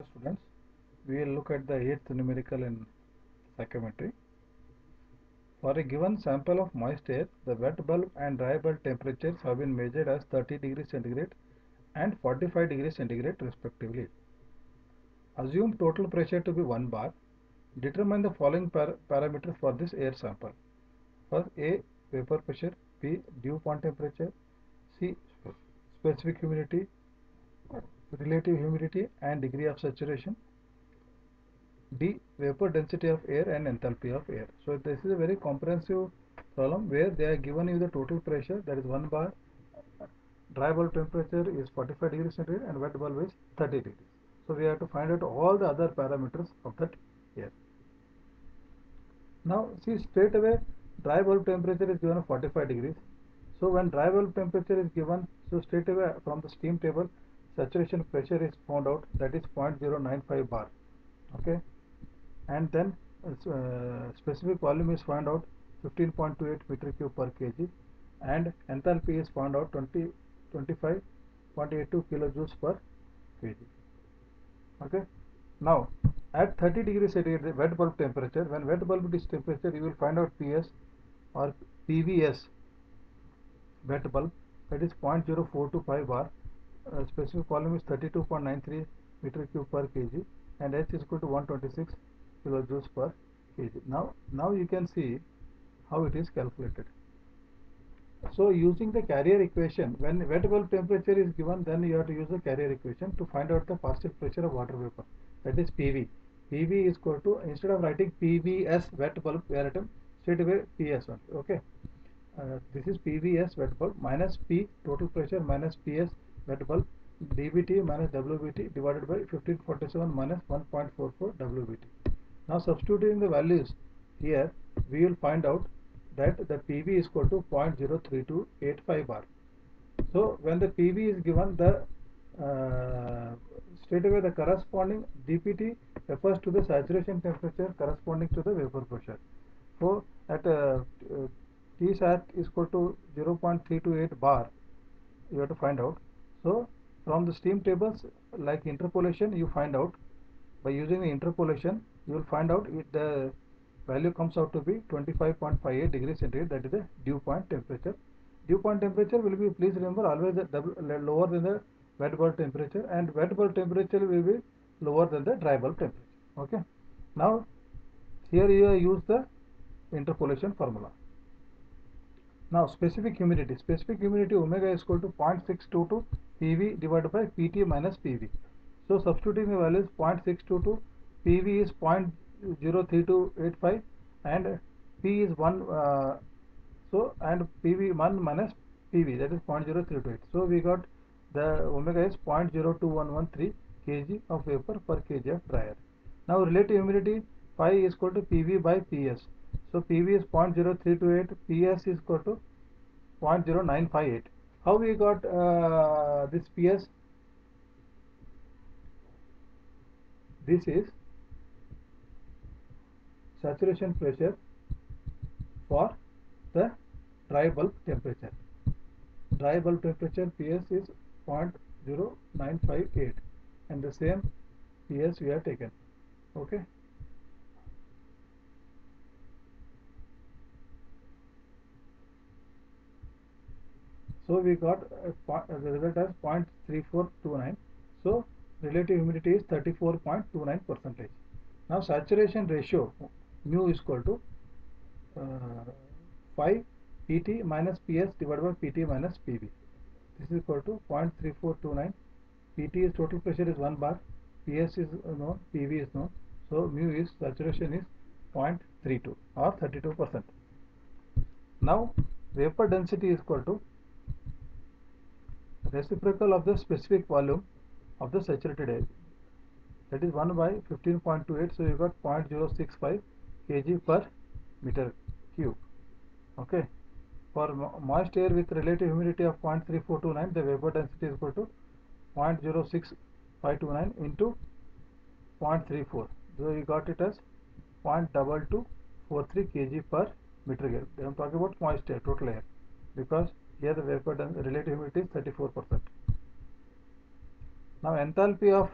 Students, we will look at the eighth numerical in psychometry. For a given sample of moist air, the wet bulb and dry bulb temperatures have been measured as 30 degrees centigrade and 45 degrees centigrade respectively. Assume total pressure to be 1 bar. Determine the following parameters for this air sample. First, A. Vapor pressure, B. Dew point temperature, C. Specific humidity, relative humidity and degree of saturation, D. Vapor density of air and enthalpy of air. So this is a very comprehensive problem where they are given you the total pressure, that is 1 bar, dry bulb temperature is 45 degrees centigrade and wet bulb is 30 degrees. So we have to find out all the other parameters of that air. Now see, straight away dry bulb temperature is given 45 degrees. So when dry bulb temperature is given, so straight away from the steam table saturation pressure is found out, that is 0.095 bar. Okay, and then specific volume is found out 15.28 meter cube per kg, and enthalpy is found out 25.82 kilojoules per kg. Okay, now at 30 degrees centigrade, the wet bulb temperature, when wet bulb is temperature, you will find out PS or PVS wet bulb, that is 0.0425 bar. Specific volume is 32.93 meter cube per kg, and H is equal to 126 kilojoules per kg. Now you can see how it is calculated. So using the carrier equation, when wet bulb temperature is given, then you have to use the carrier equation to find out the partial pressure of water vapor, that is PV. PV is equal to, instead of writing PVS wet bulb, we are writing straight away PS only. Okay, this is PVS wet bulb minus P total pressure minus PS wet bulb dBT minus WBT divided by 1547 minus 1.44 WBT. Now substituting the values here, we will find out that the PV is equal to 0.03285 bar. So when the PV is given, the straight away the corresponding dPT refers to the saturation temperature corresponding to the vapor pressure. So at T sat is equal to 0.328 bar, you have to find out. So from the steam tables, like interpolation, you find out by using the interpolation, you will find out the value comes out to be 25.58 degrees centigrade, that is the dew point temperature. Dew point temperature will be, please remember, always lower than the wet bulb temperature, and wet bulb temperature will be lower than the dry bulb temperature. Okay, now here you use the interpolation formula. Now specific humidity omega is equal to 0.622 PV divided by PT minus PV. So substituting the values 0.622, PV is 0.03285 and P is 1, so and PV1 minus PV, that is 0.0328. So we got the omega is 0.02113 kg of vapor per kg of dry air. Now relative humidity phi is equal to PV by PS. So PV is 0.0328, PS is equal to 0.0958. How we got this PS? This is saturation pressure for the dry bulb temperature. Dry bulb temperature PS is 0.0958 and the same PS we have taken. Okay. So we got the result as 0.3429. So relative humidity is 34.29%. Now saturation ratio mu is equal to 5 PT minus PS divided by PT minus PV. This is equal to 0.3429. PT is total pressure is 1 bar, PS is known, PV is known. So mu is saturation is 0.32 or 32%. Now vapor density is equal to reciprocal of the specific volume of the saturated air, that is 1 by 15.28. So you got 0.065 kg per meter cube. Okay, for moist air with relative humidity of 0.3429, the vapor density is equal to 0.06529 into 0.34. So you got it as 0.2243 kg per meter cube. I am talking about moist air, total air, because here the relative humidity is 34%. Now enthalpy of